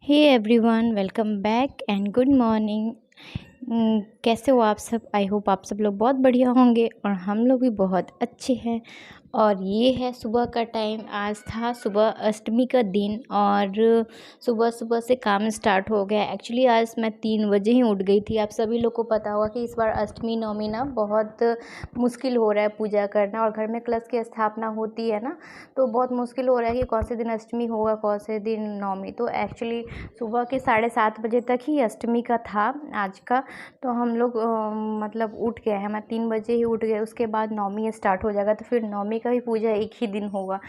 Hey everyone, welcome back and good morning. कैसे हो आप सब? आई होप आप सब लोग बहुत बढ़िया होंगे और हम लोग भी बहुत अच्छे हैं। और ये है सुबह का टाइम। आज था सुबह अष्टमी का दिन और सुबह सुबह से काम स्टार्ट हो गया। एक्चुअली आज मैं 3 बजे ही उठ गई थी। आप सभी लोग को पता होगा कि इस बार अष्टमी नवमी ना बहुत मुश्किल हो रहा है पूजा करना, और घर में कलश की स्थापना होती है ना, तो बहुत मुश्किल हो रहा है कि कौन से दिन अष्टमी होगा, कौन से दिन नवमी। तो एक्चुअली सुबह के 7:30 बजे तक ही अष्टमी का था आज का। तो हम लोग मतलब उठ गए हैं। मैं 3 बजे ही उठ गए। उसके बाद नवमी स्टार्ट हो जाएगा, तो फिर नवमी का भी पूजा एक ही दिन होगा,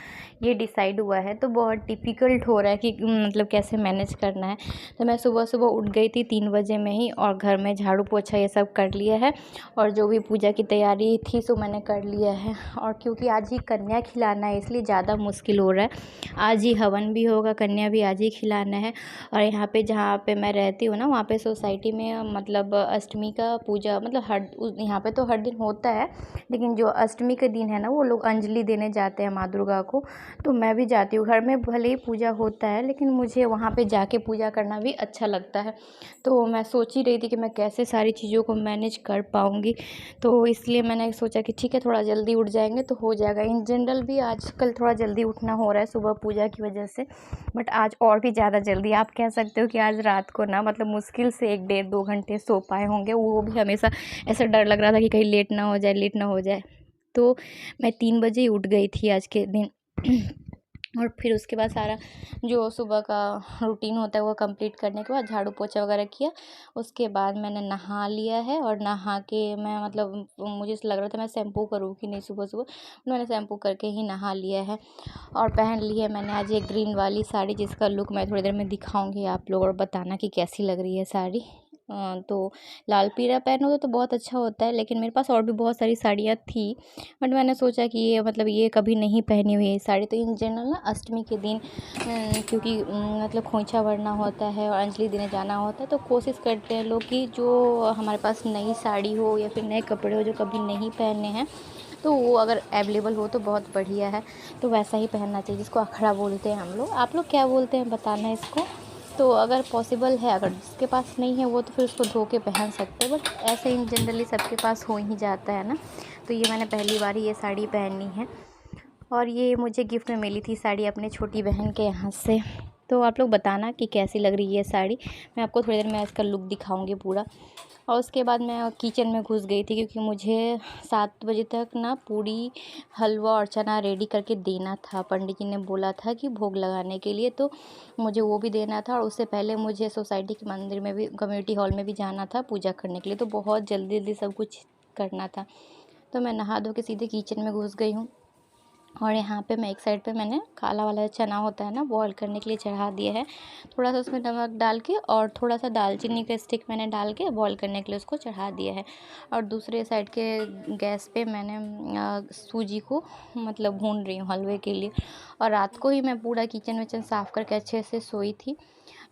ये डिसाइड हुआ है। तो बहुत डिफ़िकल्ट हो रहा है कि मतलब कैसे मैनेज करना है। तो मैं सुबह सुबह उठ गई थी 3 बजे में ही, और घर में झाड़ू पोछा ये सब कर लिया है, और जो भी पूजा की तैयारी थी सो मैंने कर लिया है। और क्योंकि आज ही कन्या खिलाना है इसलिए ज़्यादा मुश्किल हो रहा है। आज ही हवन भी होगा, कन्या भी आज ही खिलाना है। और यहाँ पे जहाँ पे मैं रहती हूँ ना, वहाँ पे सोसाइटी में मतलब अष्टमी का पूजा मतलब यहाँ पे तो हर दिन होता है, लेकिन जो अष्टमी के दिन है ना, वो लोग अंजलि देने जाते हैं माँ दुर्गा को। तो मैं भी जाती हूँ। घर में भले ही पूजा होता है, लेकिन मुझे वहाँ पे जाके पूजा करना भी अच्छा लगता है। तो मैं सोच ही रही थी कि मैं कैसे सारी चीज़ों को मैनेज कर पाऊँगी। तो इसलिए मैंने सोचा कि ठीक है, थोड़ा जल्दी उठ जाएंगे तो हो जाएगा। इन जनरल भी आजकल थोड़ा जल्दी उठना हो रहा है सुबह पूजा की वजह से, बट आज और भी ज़्यादा जल्दी। आप कह सकते हो कि आज रात को ना मतलब मुश्किल से 1 डेढ़ 2 घंटे सो पाए होंगे, वो भी हमेशा ऐसा डर लग रहा था कि कहीं लेट ना हो जाए, लेट ना हो जाए। तो मैं 3 बजे ही उठ गई थी आज के दिन। और फिर उसके बाद सारा जो सुबह का रूटीन होता है वो कंप्लीट करने के बाद झाड़ू पोछा वगैरह किया। उसके बाद मैंने नहा लिया है, और नहा के मैं मतलब मुझे ऐसा लग रहा था मैं शैम्पू करूँ कि नहीं सुबह सुबह, मैंने शैम्पू करके ही नहा लिया है। और पहन ली है मैंने आज एक ग्रीन वाली साड़ी, जिसका लुक मैं थोड़ी देर में दिखाऊंगी आप लोग, और बताना कि कैसी लग रही है साड़ी। तो लाल पीला पहनो तो बहुत अच्छा होता है, लेकिन मेरे पास और भी बहुत सारी साड़ियाँ थी, बट मैंने सोचा कि ये मतलब ये कभी नहीं पहनी हुई है साड़ी। तो इन जनरल ना अष्टमी के दिन क्योंकि मतलब खोइंछा भरना होता है और अंजलि देने जाना होता है, तो कोशिश करते हैं लोग कि जो हमारे पास नई साड़ी हो या फिर नए कपड़े हो जो कभी नहीं पहने हैं, तो वो अगर अवेलेबल हो तो बहुत बढ़िया है। तो वैसा ही पहनना चाहिए, जिसको अखड़ा बोलते हैं हम लोग। आप लोग क्या बोलते हैं बताना इसको। तो अगर पॉसिबल है, अगर जिसके पास नहीं है वो तो फिर उसको धो के पहन सकते हैं, बट ऐसे इन जनरली सबके पास हो ही जाता है ना। तो ये मैंने पहली बार ये साड़ी पहनी है, और ये मुझे गिफ्ट में मिली थी साड़ी अपने छोटी बहन के यहाँ से। तो आप लोग बताना कि कैसी लग रही है साड़ी। मैं आपको थोड़ी देर में इसका लुक दिखाऊंगी पूरा। और उसके बाद मैं किचन में घुस गई थी, क्योंकि मुझे 7 बजे तक ना पूड़ी, हलवा और चना रेडी करके देना था। पंडित जी ने बोला था कि भोग लगाने के लिए, तो मुझे वो भी देना था। और उससे पहले मुझे सोसाइटी के मंदिर में भी, कम्युनिटी हॉल में भी जाना था पूजा करने के लिए। तो बहुत जल्दी जल्दी सब कुछ करना था। तो मैं नहा धो के सीधे किचन में घुस गई हूँ। और यहाँ पे मैं एक साइड पे मैंने काला वाला चना होता है ना, बॉईल करने के लिए चढ़ा दिया है। थोड़ा सा उसमें नमक डाल के और थोड़ा सा दालचीनी का स्टिक मैंने डाल के बॉईल करने के लिए उसको चढ़ा दिया है। और दूसरे साइड के गैस पे मैंने सूजी को मतलब भून रही हूँ हलवे के लिए। और रात को ही मैं पूरा किचन विचन साफ़ करके अच्छे से सोई थी,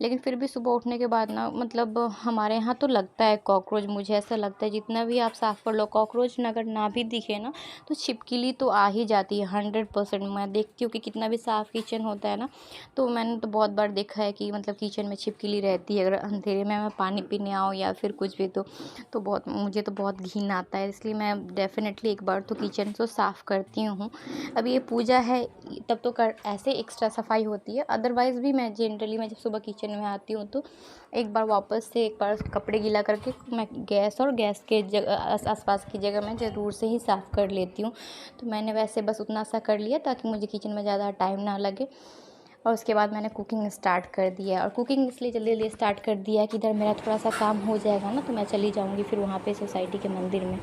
लेकिन फिर भी सुबह उठने के बाद ना मतलब हमारे यहाँ तो लगता है कॉकरोच। मुझे ऐसा लगता है जितना भी आप साफ़ कर लो, कॉकरोच अगर ना भी दिखे ना, तो छिपकली तो आ ही जाती है 100%। मैं देखती हूँ कि कितना भी साफ़ किचन होता है ना, तो मैंने तो बहुत बार देखा है कि मतलब किचन में छिपकली रहती है। अगर अंधेरे में मैं पानी पीने आऊँ या फिर कुछ भी, तो बहुत मुझे तो बहुत घिन आता है। इसलिए मैं डेफ़िनेटली एक बार तो किचन को साफ़ करती हूँ। अब ये पूजा है तब तो कर ऐसे एक्स्ट्रा सफाई होती है, अदरवाइज़ भी मैं जनरली मैं जब सुबह किचन में आती हूँ तो एक बार वापस से एक बार कपड़े गीला करके मैं गैस और गैस के आसपास की जगह मैं ज़रूर से ही साफ़ कर लेती हूँ। तो मैंने वैसे बस उतना सा कर लिया ताकि मुझे किचन में ज़्यादा टाइम ना लगे। और उसके बाद मैंने कुकिंग स्टार्ट कर दिया। और कुकिंग इसलिए जल्दी जल्दी स्टार्ट कर दिया कि इधर मेरा थोड़ा सा काम हो जाएगा ना, तो मैं चली जाऊँगी फिर वहाँ पे सोसाइटी के मंदिर में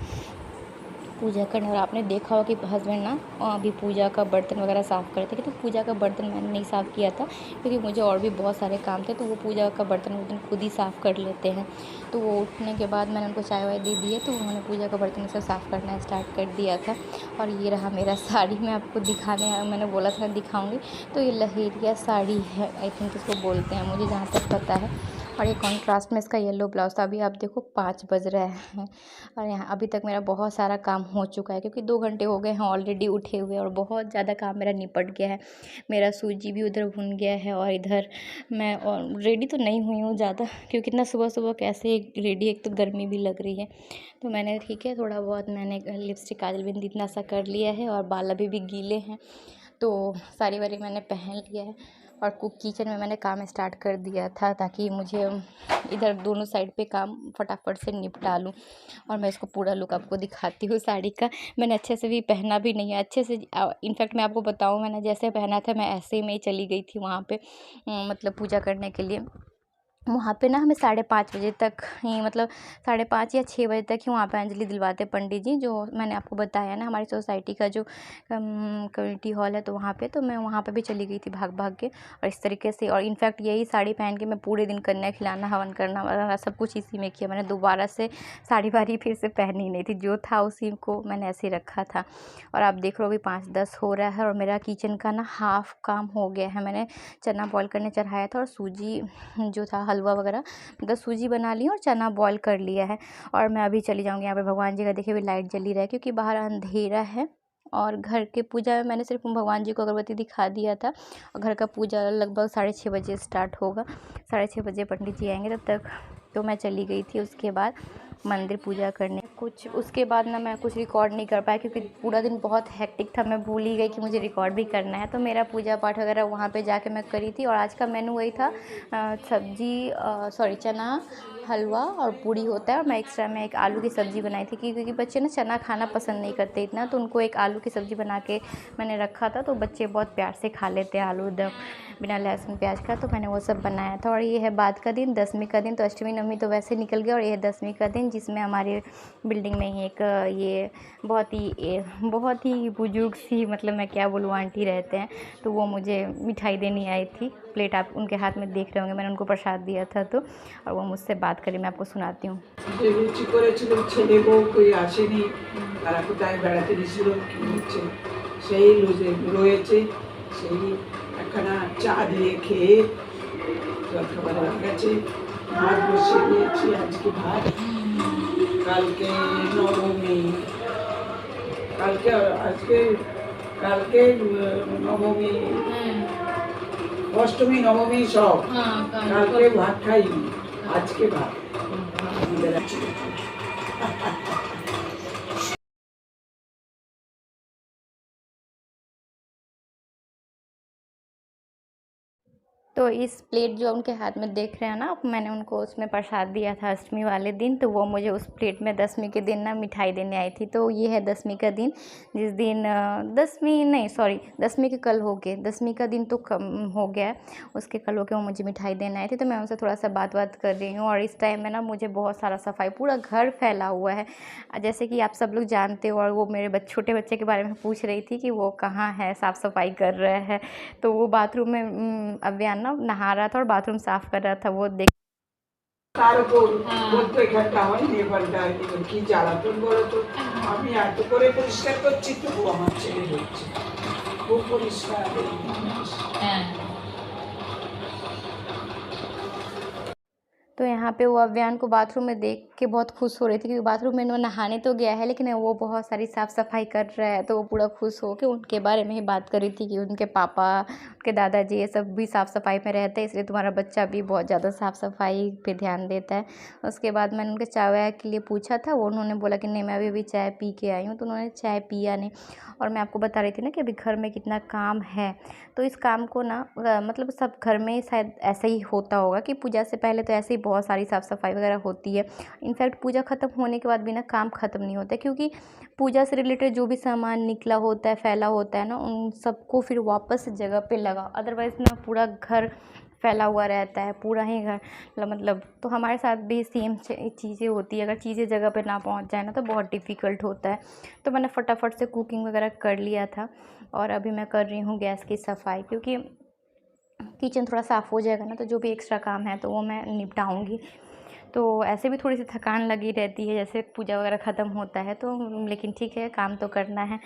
पूजा करने। और आपने देखा होगा कि हस्बैंड ना अभी पूजा का बर्तन वगैरह साफ़ करते थे, तो पूजा का बर्तन मैंने नहीं साफ़ किया था, क्योंकि मुझे और भी बहुत सारे काम थे। तो वो पूजा का बर्तन खुद ही साफ़ कर लेते हैं। तो वो उठने के बाद मैंने उनको चाय वाय दे दी है, तो उन्होंने पूजा का बर्तन सब साफ़ करना स्टार्ट कर दिया था। और ये रहा मेरा साड़ी, मैं आपको दिखाने मैंने बोला था दिखाऊँगी। तो ये लहेरिया साड़ी है, आई थिंक इसको बोलते हैं, मुझे जहाँ तक पता है। और ये कॉन्ट्रास्ट में इसका येलो ब्लाउज था। अभी आप देखो 5 बज रहे हैं और यहाँ अभी तक मेरा बहुत सारा काम हो चुका है, क्योंकि 2 घंटे हो गए हैं ऑलरेडी उठे हुए और बहुत ज़्यादा काम मेरा निपट गया है। मेरा सूजी भी उधर भुन गया है और इधर मैं रेडी तो नहीं हुई हूँ ज़्यादा, क्योंकि इतना सुबह सुबह कैसे रेडी, एक तो गर्मी भी लग रही है। तो मैंने ठीक है थोड़ा बहुत मैंने लिपस्टिक काजल बिंदी इतना सा कर लिया है और बाल अभी भी गीले हैं, तो साड़ी वाड़ी मैंने पहन लिया है और किचन में मैंने काम स्टार्ट कर दिया था, ताकि मुझे इधर दोनों साइड पे काम फटाफट से निपटा लूँ। और मैं इसको पूरा लुक आपको दिखाती हूँ साड़ी का। मैंने अच्छे से भी पहना भी नहीं है अच्छे से, इनफैक्ट मैं आपको बताऊँ, मैंने जैसे पहना था मैं ऐसे ही में ही चली गई थी वहाँ पे, मतलब पूजा करने के लिए। वहाँ पे ना हमें 5:30 बजे तक ही, मतलब 5:30 या 6 बजे तक ही वहाँ पे अंजलि दिलवाते पंडित जी, जो मैंने आपको बताया ना हमारी सोसाइटी का जो कम्युनिटी हॉल है, तो वहाँ पे, तो मैं वहाँ पे भी चली गई थी भाग भाग के। और इस तरीके से, और इनफैक्ट यही साड़ी पहन के मैं पूरे दिन कन्या खिलाना, हवन करना वगैरह सब कुछ इसी में किया। मैंने दोबारा से साड़ी वाड़ी फिर से पहनी नहीं थी, जो था उसी को मैंने ऐसे ही रखा था। और आप देख रहे हो अभी 5:10 हो रहा है और मेरा किचन का ना हाफ काम हो गया है। मैंने चना बॉयल करने चढ़ाया था और सूजी जो था हलवा वगैरह, मतलब सूजी बना ली और चना बॉयल कर लिया है। और मैं अभी चली जाऊँगी। यहाँ पे भगवान जी का देखिए अभी लाइट जली रहा है, क्योंकि बाहर अंधेरा है। और घर के पूजा में मैंने सिर्फ भगवान जी को अगरबत्ती दिखा दिया था। और घर का पूजा लगभग 6:30 बजे स्टार्ट होगा। 6:30 बजे पंडित जी आएंगे, तब तक तो मैं चली गई थी उसके बाद मंदिर पूजा करने। कुछ उसके बाद ना मैं कुछ रिकॉर्ड नहीं कर पाई, क्योंकि पूरा दिन बहुत हेक्टिक था। मैं भूल ही गई कि मुझे रिकॉर्ड भी करना है। तो मेरा पूजा पाठ वगैरह वहाँ पे जाके मैं करी थी। और आज का मेनू वही था, चना, हलवा और पूड़ी होता है। और मैं एक्स्ट्रा में एक आलू की सब्ज़ी बनाई थी, क्योंकि बच्चे ना चना खाना पसंद नहीं करते इतना, तो उनको एक आलू की सब्ज़ी बना के मैंने रखा था। तो बच्चे बहुत प्यार से खा लेते हैं आलू दम बिना लहसुन प्याज का, तो मैंने वो सब बनाया था। और ये है बाद का दिन, 10वीं का दिन। तो अष्टमी नवमी तो वैसे निकल गया, और ये है 10वीं का दिन, जिसमें हमारी बिल्डिंग में ही एक ये बहुत ही बुजुर्ग सी, मतलब मैं क्या बोलूँ, आंटी रहते हैं। तो वो मुझे मिठाई देने आई थी। प्लेट आप उनके हाथ में देख रहे होंगे, मैंने उनको प्रसाद दिया था। तो और वो मुझसे बात करी, मैं आपको सुनाती हूँ। ছেলে বউ কই আসেনি, তারা কোথায় বেড়াতে গেছিল, কি হচ্ছে সেই রয়েছে। সেই একখানা চা দিয়ে খেয়ে জলখাবার হয়ে গেছে। ভাত বসিয়ে দিয়েছি, আজকে ভাত। কালকে নবমী, কালকে আজকে কালকে নবমী, অষ্টমী নবমী সব। কালকে ভাত খাইনি, আজকে ভাত। तो इस प्लेट जो उनके हाथ में देख रहे हैं ना, मैंने उनको उसमें प्रसाद दिया था अष्टमी वाले दिन। तो वो मुझे उस प्लेट में 10वीं के दिन ना मिठाई देने आई थी। तो ये है 10वीं का दिन, जिस दिन 10वीं नहीं, सॉरी 10वीं के कल हो गए, 10वीं का दिन तो कम हो गया, उसके कल हो के वो मुझे मिठाई देने आई थी। तो मैं उनसे थोड़ा सा बात कर रही हूँ। और इस टाइम में ना मुझे बहुत सारा सफाई, पूरा घर फैला हुआ है, जैसे कि आप सब लोग जानते हो। और वो मेरे छोटे बच्चे के बारे में पूछ रही थी कि वो कहाँ है, साफ़ सफाई कर रहे हैं। तो वो बाथरूम में अव्यान ना नहा रहा था और बाथरूम साफ कर रहा था, वो देख তার উপর প্রত্যেকটা হয়নি, এবারটা কি জ্বালাতন বলো তো। আমি এত করে পরিষ্কার করছি, তবু আমার ছেলে হচ্ছে খুব পরিষ্কার। तो यहाँ पे वो अव्यान को बाथरूम में देख के बहुत खुश हो रही थी, क्योंकि बाथरूम में वो नहाने तो गया है, लेकिन वो बहुत सारी साफ़ सफाई कर रहा है। तो वो पूरा खुश हो के उनके बारे में ही बात कर रही थी कि उनके पापा, उनके दादाजी ये सब भी साफ़ सफाई में रहते हैं, इसलिए तुम्हारा बच्चा भी बहुत ज़्यादा साफ़ सफाई पे ध्यान देता है। उसके बाद मैंने उनके चाय वाय के लिए पूछा था, वो उन्होंने बोला कि नहीं मैं अभी चाय पी के आई हूँ। तो उन्होंने चाय पिया नहीं। और मैं आपको बता रही थी ना कि अभी घर में कितना काम है। तो इस काम को ना मतलब सब घर में शायद ऐसा ही होता होगा कि पूजा से पहले तो ऐसे ही बहुत सारी साफ़ सफाई वगैरह होती है। इनफैक्ट पूजा ख़त्म होने के बाद भी ना काम ख़त्म नहीं होता है, क्योंकि पूजा से रिलेटेड जो भी सामान निकला होता है, फैला होता है ना, उन सबको फिर वापस जगह पे लगाओ। अदरवाइज़ ना पूरा घर फैला हुआ रहता है, पूरा ही घर, मतलब तो हमारे साथ भी सेम चीज़ें होती है। अगर चीज़ें जगह पे ना पहुंच जाए ना, तो बहुत डिफ़िकल्ट होता है। तो मैंने फटाफट से कुकिंग वगैरह कर लिया था। और अभी मैं कर रही हूँ गैस की सफाई, क्योंकि किचन थोड़ा साफ़ हो जाएगा ना, तो जो भी एक्स्ट्रा काम है तो वो मैं निपटाऊँगी। तो ऐसे भी थोड़ी सी थकान लगी रहती है, जैसे पूजा वगैरह ख़त्म होता है तो, लेकिन ठीक है, काम तो करना है।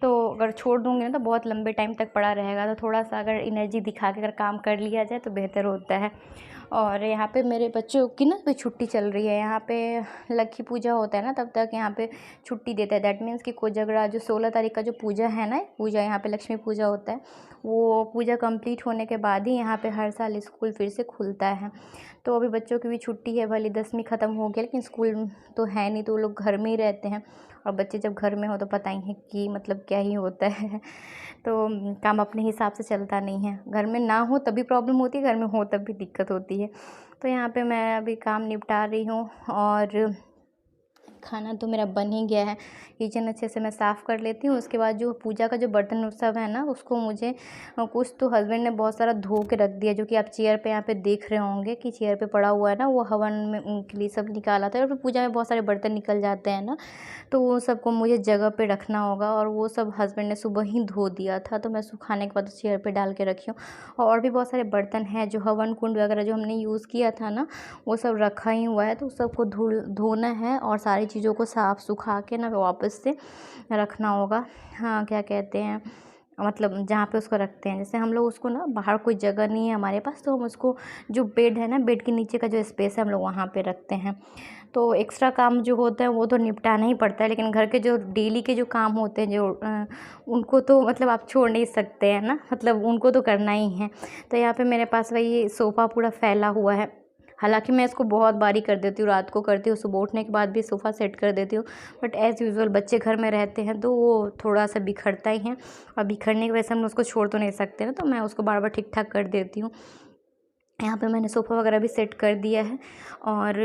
तो अगर छोड़ दूँगी ना तो बहुत लंबे टाइम तक पड़ा रहेगा, तो थोड़ा सा अगर एनर्जी दिखा के अगर काम कर लिया जाए तो बेहतर होता है। और यहाँ पे मेरे बच्चों की ना अभी छुट्टी चल रही है, यहाँ पे लक्ष्मी पूजा होता है ना, तब तक यहाँ पे छुट्टी देता है। दैट मीन्स कि कोजगरा जो 16 तारीख का जो पूजा है ना, पूजा यहाँ पे लक्ष्मी पूजा होता है, वो पूजा कंप्लीट होने के बाद ही यहाँ पे हर साल स्कूल फिर से खुलता है। तो अभी बच्चों की भी छुट्टी है, भले 10वीं ख़त्म हो गया, लेकिन स्कूल तो है नहीं, तो वो लोग घर में ही रहते हैं। और बच्चे जब घर में हो तो पता ही है कि मतलब क्या ही होता है। तो काम अपने हिसाब से चलता नहीं है, घर में ना हो तभी प्रॉब्लम होती है, घर में हो तब भी दिक्कत होती है। तो यहाँ पे मैं अभी काम निपटा रही हूँ और खाना तो मेरा बन ही गया है। किचन अच्छे से मैं साफ़ कर लेती हूँ, उसके बाद जो पूजा का जो बर्तन सब है ना, उसको मुझे कुछ तो हस्बैंड ने बहुत सारा धो के रख दिया, जो कि आप चेयर पे यहाँ पे देख रहे होंगे कि चेयर पे पड़ा हुआ है ना, वो हवन में उनके लिए सब निकाला था। और फिर पूजा में बहुत सारे बर्तन निकल जाते हैं ना, तो वो सबको मुझे जगह पे रखना होगा, और वो सब हस्बैंड ने सुबह ही धो दिया था, तो मैं सुखाने के बाद चेयर पे डाल के रखी हूँ। और भी बहुत सारे बर्तन हैं जो हवन कुंड वगैरह जो हमने यूज़ किया था ना, वो सब रखा ही हुआ है, तो सबको धोना है और सारी चीज़ों को साफ़ सुखा के ना वापस से रखना होगा। हाँ, क्या कहते हैं, मतलब जहाँ पे उसको रखते हैं, जैसे हम लोग उसको ना, बाहर कोई जगह नहीं है हमारे पास, तो हम उसको जो बेड है ना, बेड के नीचे का जो स्पेस है हम लोग वहाँ पे रखते हैं। तो एक्स्ट्रा काम जो होता है वो तो निपटाना ही पड़ता है, लेकिन घर के जो डेली के जो काम होते हैं जो उनको तो मतलब आप छोड़ नहीं सकते हैं ना, मतलब उनको तो करना ही है। तो यहाँ पे मेरे पास वही सोफ़ा पूरा फैला हुआ है, हालांकि मैं इसको बहुत बारी कर देती हूँ, रात को करती हूँ, सुबह उठने के बाद भी सोफ़ा सेट कर देती हूँ, बट एज़ यूजुअल बच्चे घर में रहते हैं तो वो थोड़ा सा बिखरता ही है, और बिखरने की वजह से हम उसको छोड़ तो नहीं सकते ना, तो मैं उसको बार बार ठीक ठाक कर देती हूँ। यहाँ पे मैंने सोफ़ा वगैरह भी सेट कर दिया है, और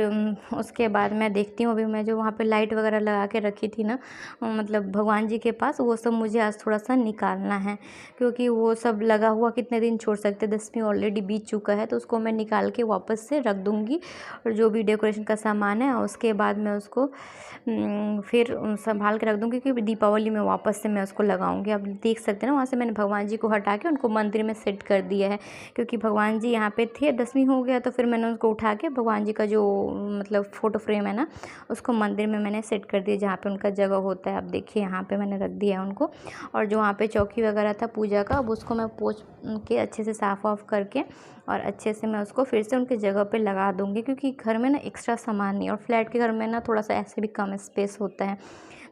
उसके बाद मैं देखती हूँ, अभी मैं जो वहाँ पे लाइट वगैरह लगा के रखी थी ना, मतलब भगवान जी के पास, वो सब मुझे आज थोड़ा सा निकालना है, क्योंकि वो सब लगा हुआ कितने दिन छोड़ सकते, 10वीं ऑलरेडी बीत चुका है, तो उसको मैं निकाल के वापस से रख दूँगी। और जो भी डेकोरेशन का सामान है उसके बाद मैं उसको फिर संभाल के रख दूँगी, क्योंकि दीपावली में वापस से मैं उसको लगाऊँगी। आप देख सकते हैं ना, वहाँ से मैंने भगवान जी को हटा के उनको मंदिर में सेट कर दिया है, क्योंकि भगवान जी यहाँ पे थे, 10वीं हो गया तो फिर मैंने उसको उठा के भगवान जी का जो मतलब फ़ोटो फ्रेम है ना, उसको मंदिर में मैंने सेट कर दिया, जहाँ पे उनका जगह होता है। आप देखिए यहाँ पे मैंने रख दिया है उनको, और जो वहाँ पे चौकी वगैरह था पूजा का, अब उसको मैं पोंछ के अच्छे से साफ़ वाफ़ करके और अच्छे से मैं उसको फिर से उनकी जगह पे लगा दूँगी, क्योंकि घर में ना एक्स्ट्रा सामान नहीं, और फ्लैट के घर में ना थोड़ा सा ऐसे भी कम स्पेस होता है।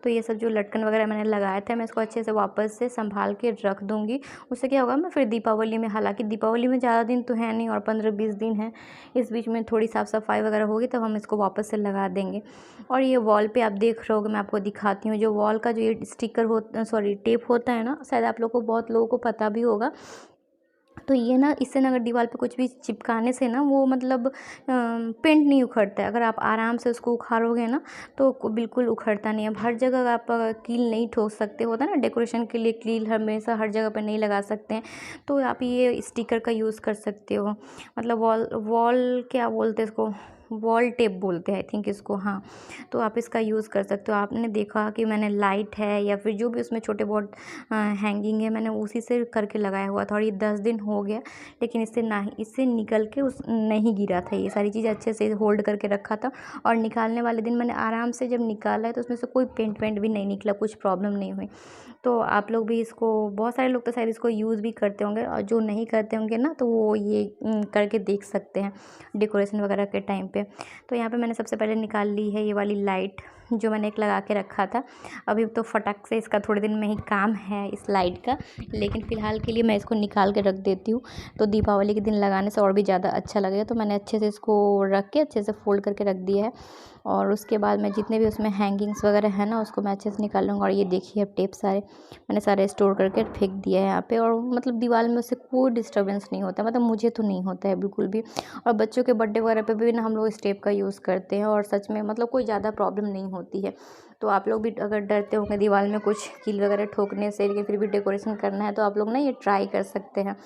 तो ये सब जो लटकन वगैरह मैंने लगाया था, मैं इसको अच्छे से वापस से संभाल के रख दूँगी। उससे क्या होगा, मैं फिर दीपावली में, हालांकि दीपावली में ज़्यादा दिन तो है नहीं और 15-20 दिन है, इस बीच में थोड़ी साफ़ सफाई वगैरह होगी तब हम इसको वापस से लगा देंगे। और ये वॉल पे आप देख रहे होगे, मैं आपको दिखाती हूँ, जो वॉल का जो ये स्टिकर सॉरी टेप होता है ना, शायद आप लोग को, बहुत लोगों को पता भी होगा। तो ये ना, इससे ना अगर दीवार पे कुछ भी चिपकाने से ना, वो मतलब पेंट नहीं उखड़ता है। अगर आप आराम से उसको उखाड़ोगे ना तो बिल्कुल उखड़ता नहीं है। अब हर जगह आप कील नहीं ठोक सकते, होता है ना डेकोरेशन के लिए कील हमेशा हर जगह पे नहीं लगा सकते हैं, तो आप ये स्टिकर का यूज़ कर सकते हो। मतलब वॉल वॉल क्या बोलते हैं इसको, वॉल टेप बोलते हैं आई थिंक इसको, हाँ। तो आप इसका यूज़ कर सकते हो। आपने देखा कि मैंने लाइट है या फिर जो भी उसमें छोटे बहुत हैंगिंग है, मैंने उसी से करके लगाया हुआ था, और ये 10 दिन हो गया, लेकिन इससे निकल के उस नहीं गिरा था। ये सारी चीज़ें अच्छे से होल्ड करके रखा था, और निकालने वाले दिन मैंने आराम से जब निकाला है तो उसमें से कोई पेंट वेंट भी नहीं निकला, कुछ प्रॉब्लम नहीं हुई। तो आप लोग भी इसको, बहुत सारे लोग तो शायद इसको यूज़ भी करते होंगे, और जो नहीं करते होंगे ना तो वो ये करके देख सकते हैं डेकोरेशन वगैरह के टाइम पे। तो यहाँ पे मैंने सबसे पहले निकाल ली है ये वाली लाइट, जो मैंने एक लगा के रखा था। अभी तो फटाक से इसका थोड़े दिन में ही काम है इस लाइट का, लेकिन फ़िलहाल के लिए मैं इसको निकाल के रख देती हूँ, तो दीपावली के दिन लगाने से और भी ज़्यादा अच्छा लगेगा। तो मैंने अच्छे से इसको रख के अच्छे से फोल्ड करके रख दिया है, और उसके बाद मैं जितने भी उसमें हैंगिंग्स वगैरह है ना, उसको मैं अच्छे से निकाल लूँगा। और ये देखिए अब टेप सारे मैंने सारे स्टोर करके फेंक दिया है यहाँ पे, और मतलब दीवार में उससे कोई डिस्टर्बेंस नहीं होता, मतलब मुझे तो नहीं होता है बिल्कुल भी। और बच्चों के बर्थडे वगैरह पे भी ना हम लोग इस टेप का यूज़ करते हैं, और सच में मतलब कोई ज़्यादा प्रॉब्लम नहीं होती है। तो आप लोग भी अगर डरते होंगे दीवार में कुछ कील वगैरह ठोकने से, लेकिन फिर भी डेकोरेशन करना है, तो आप लोग ना ये ट्राई कर सकते हैं।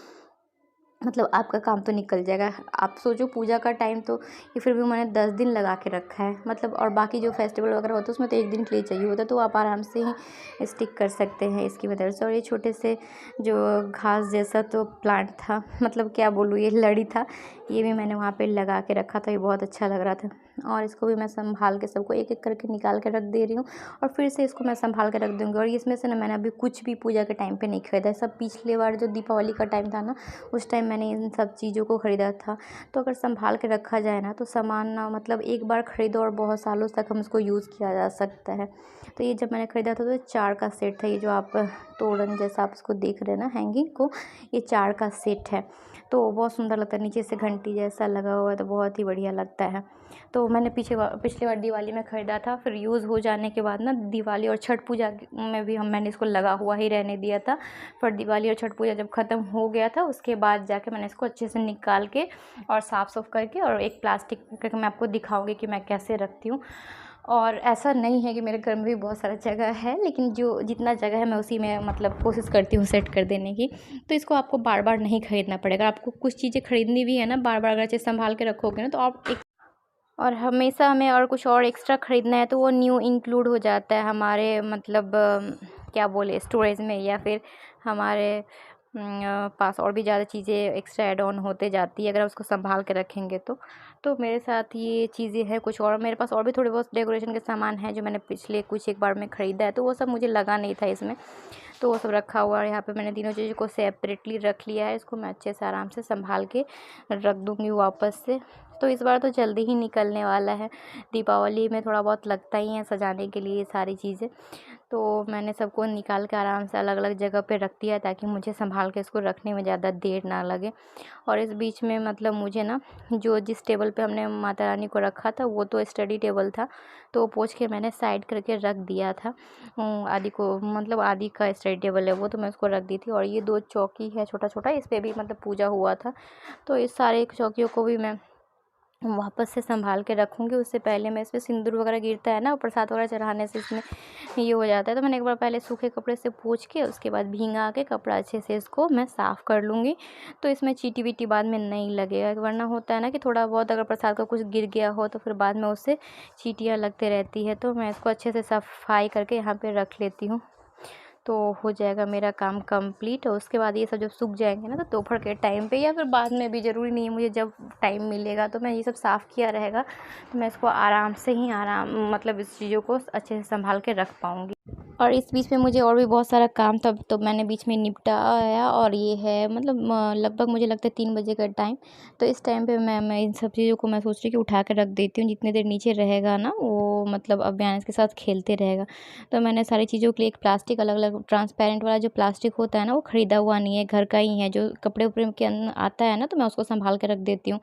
मतलब आपका काम तो निकल जाएगा। आप सोचो पूजा का टाइम तो ये फिर भी मैंने 10 दिन लगा के रखा है मतलब, और बाकी जो फेस्टिवल वगैरह होता है उसमें तो 1 दिन के लिए चाहिए होता है, तो आप आराम से ही स्टिक कर सकते हैं इसकी मदद से। और ये छोटे से जो घास जैसा तो प्लांट था, मतलब क्या बोलूँ, ये लड़ी था, ये भी मैंने वहाँ पे लगा के रखा था, ये बहुत अच्छा लग रहा था। और इसको भी मैं संभाल के सबको एक एक करके निकाल के रख दे रही हूँ, और फिर से इसको मैं संभाल के रख दूँगी। और इसमें से ना मैंने अभी कुछ भी पूजा के टाइम पे नहीं खरीदा है, सब पिछले बार जो दीपावली का टाइम था ना, उस टाइम मैंने इन सब चीज़ों को ख़रीदा था। तो अगर संभाल के रखा जाए ना तो सामान ना, मतलब एक बार ख़रीदो और बहुत सालों तक हम उसको यूज़ किया जा सकता है। तो ये जब मैंने ख़रीदा था तो ये 4 का सेट था, ये जो आप तोरण जैसा आप इसको देख रहे हैं ना हैंगिंग को, ये 4 का सेट है। तो बहुत सुंदर लगता है, नीचे से घंटी जैसा लगा हुआ है, तो बहुत ही बढ़िया लगता है। तो मैंने पिछली बार दिवाली में ख़रीदा था, फिर यूज़ हो जाने के बाद ना दिवाली और छठ पूजा में भी मैंने इसको लगा हुआ ही रहने दिया था। पर दिवाली और छठ पूजा जब ख़त्म हो गया था उसके बाद जाके मैंने इसको अच्छे से निकाल के और साफ़ करके और एक प्लास्टिक करके मैं आपको दिखाऊंगी कि मैं कैसे रखती हूँ। और ऐसा नहीं है कि मेरे घर में भी बहुत सारा जगह है, लेकिन जो जितना जगह है मैं उसी में मतलब कोशिश करती हूँ सेट कर देने की। तो इसको आपको बार बार नहीं ख़रीदना पड़ेगा। आपको कुछ चीज़ें ख़रीदनी भी है ना, बार बार अगर अच्छे संभाल के रखोगे ना तो आप एक, और हमेशा हमें और कुछ और एक्स्ट्रा ख़रीदना है तो वो न्यू इंक्लूड हो जाता है हमारे मतलब क्या बोले स्टोरेज में, या फिर हमारे पास और भी ज़्यादा चीज़ें एक्स्ट्रा ऐड ऑन होते जाती है अगर उसको संभाल के रखेंगे तो मेरे साथ ये चीज़ें हैं कुछ, और मेरे पास और भी थोड़े बहुत डेकोरेशन के सामान हैं जो मैंने पिछले कुछ एक बार में ख़रीदा है, तो वो सब मुझे लगा नहीं था इसमें, तो वो सब रखा हुआ है। यहाँ पे मैंने तीनों चीज़ों को सेपरेटली रख लिया है, इसको मैं अच्छे से आराम से संभाल के रख दूँगी वापस से। तो इस बार तो जल्दी ही निकलने वाला है, दीपावली में थोड़ा बहुत लगता ही है सजाने के लिए सारी चीज़ें। तो मैंने सबको निकाल के आराम से अलग अलग जगह पे रख दिया ताकि मुझे संभाल के इसको रखने में ज़्यादा देर ना लगे। और इस बीच में मतलब मुझे ना जो जिस टेबल पे हमने माता रानी को रखा था वो तो स्टडी टेबल था, तो वो पोंछ के मैंने साइड करके रख दिया था। आदि को मतलब आदि का स्टडी टेबल है वो, तो मैं उसको रख दी थी। और ये 2 चौकी है छोटा छोटा, इस पर भी मतलब पूजा हुआ था, तो इस सारे चौकियों को भी मैं वापस से संभाल के रखूँगी। उससे पहले मैं इसमें सिंदूर वगैरह गिरता है ना, प्रसाद वगैरह चढ़ाने से इसमें ये हो जाता है, तो मैंने एक बार पहले सूखे कपड़े से पोंछ के उसके बाद भींगा के कपड़ा अच्छे से इसको मैं साफ़ कर लूँगी, तो इसमें चींटी वीटी बाद में नहीं लगेगा। वरना होता है ना कि थोड़ा बहुत अगर प्रसाद का कुछ गिर गया हो तो फिर बाद में उससे चींटियाँ लगते रहती है। तो मैं इसको अच्छे से सफाई करके यहाँ पर रख लेती हूँ, तो हो जाएगा मेरा काम कंप्लीट। और उसके बाद ये सब जब सूख जाएंगे ना तो दोपहर के टाइम पे या फिर बाद में भी, ज़रूरी नहीं है मुझे जब टाइम मिलेगा तो मैं ये सब साफ़ किया रहेगा तो मैं इसको आराम से ही मतलब इस चीज़ों को अच्छे से संभाल के रख पाऊँगी। और इस बीच में मुझे और भी बहुत सारा काम था तो मैंने बीच में निपटाया। और ये है मतलब लगभग मुझे लगता है 3 बजे का टाइम, तो इस टाइम पे मैं इन सब चीज़ों को मैं सोच रही कि उठा के रख देती हूँ, जितनी देर नीचे रहेगा ना वो मतलब अभियान के साथ खेलते रहेगा। तो मैंने सारी चीज़ों के लिए एक प्लास्टिक अलग अलग ट्रांसपेरेंट वाला जो प्लास्टिक होता है ना वो ख़रीदा हुआ नहीं है, घर का ही है, जो कपड़े उपड़े के अंदर आता है ना तो मैं उसको संभाल के रख देती हूँ,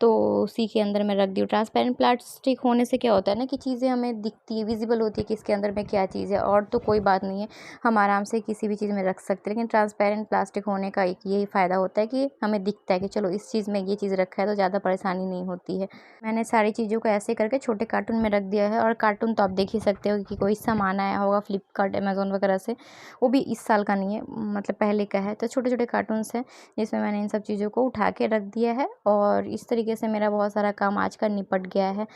तो उसी के अंदर मैं रख दी हूँ। ट्रांसपेरेंट प्लास्टिक होने से क्या होता है ना कि चीज़ें हमें दिखती है, विजिबल होती है कि इसके अंदर में क्या चीज़ है, और तो कोई बात नहीं है, हम आराम से किसी भी चीज़ में रख सकते हैं। लेकिन ट्रांसपेरेंट प्लास्टिक होने का एक यही फ़ायदा होता है कि हमें दिखता है कि चलो इस चीज़ में ये चीज़ रखा है, तो ज़्यादा परेशानी नहीं होती है। मैंने सारी चीज़ों को ऐसे करके छोटे कार्टून में रख दिया है, और कार्टून तो आप देख ही सकते हो कि कोई सामान आया होगा फ्लिपकार्ट अमेज़न वगैरह से, वो भी इस साल का नहीं है, मतलब पहले का है। तो छोटे छोटे कार्टून्स हैं जिसमें मैंने इन सब चीज़ों को उठा के रख दिया है, और इस तरीके से मेरा बहुत सारा काम आज का निपट गया है।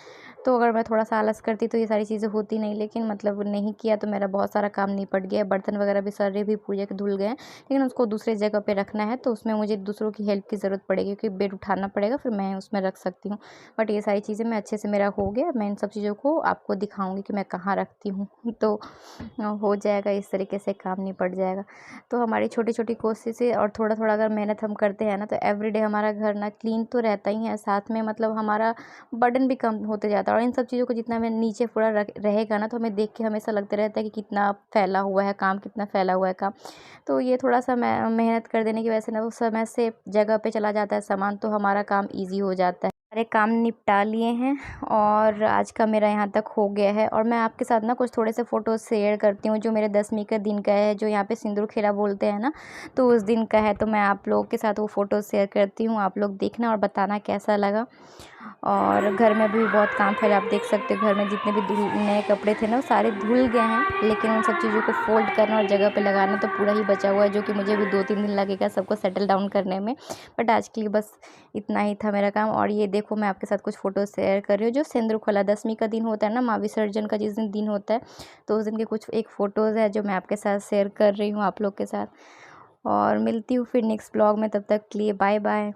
तो अगर मैं थोड़ा सा आलस करती तो ये सारी चीज़ें होती नहीं, लेकिन मतलब नहीं किया तो मेरा बहुत सारा काम निपट गया। बर्तन वगैरह भी सारे भी पूजा के धुल गए हैं, लेकिन उसको दूसरे जगह पे रखना है तो उसमें मुझे दूसरों की हेल्प की ज़रूरत पड़ेगी, क्योंकि बेड उठाना पड़ेगा, फिर मैं उसमें रख सकती हूँ। बट ये सारी चीज़ें मैं अच्छे से मेरा हो गया, मैं इन सब चीज़ों को आपको दिखाऊँगी कि मैं कहाँ रखती हूँ तो हो जाएगा, इस तरीके से काम निपट जाएगा। तो हमारी छोटी छोटी कोशिशें और थोड़ा थोड़ा अगर मेहनत हम करते हैं ना तो एवरीडे हमारा घर ना क्लीन तो रहता ही है, साथ में मतलब हमारा बर्डन भी कम होते जाता है। और इन सब चीज़ों को जितना मैं नीचे पूरा रहेगा ना तो हमें देख के हमेशा लगता रहता है कि कितना फैला हुआ है काम, कितना फैला हुआ है काम। तो ये थोड़ा सा मेहनत कर देने की वजह से ना वो समय से जगह पे चला जाता है सामान, तो हमारा काम ईजी हो जाता है। सारे काम निपटा लिए हैं और आज का मेरा यहाँ तक हो गया है। और मैं आपके साथ ना कुछ थोड़े से फ़ोटोज़ शेयर करती हूँ जो मेरे 10वीं का दिन का है, जो यहाँ पे सिंदूर खेला बोलते हैं ना, तो उस दिन का है। तो मैं आप लोगों के साथ वो फ़ोटोज़ शेयर करती हूँ, आप लोग देखना और बताना कैसा लगा। और घर में भी बहुत काम फैला, आप देख सकते हो घर में जितने भी नए कपड़े थे ना वो सारे धुल गए हैं, लेकिन उन सब चीज़ों को फोल्ड करना और जगह पे लगाना तो पूरा ही बचा हुआ है, जो कि मुझे भी 2-3 दिन लगेगा सबको सेटल डाउन करने में। बट आज के लिए बस इतना ही था मेरा काम। और ये देखो मैं आपके साथ कुछ फ़ोटो शेयर कर रही हूँ, जो सिंदूरखोला 10वीं का दिन होता है ना, माँ विसर्जन का जिस दिन होता है, तो उस दिन के कुछ एक फ़ोटोज़ है जो मैं आपके साथ शेयर कर रही हूँ आप लोग के साथ। और मिलती हूँ फिर नेक्स्ट ब्लॉग में, तब तक के लिए बाय बाय।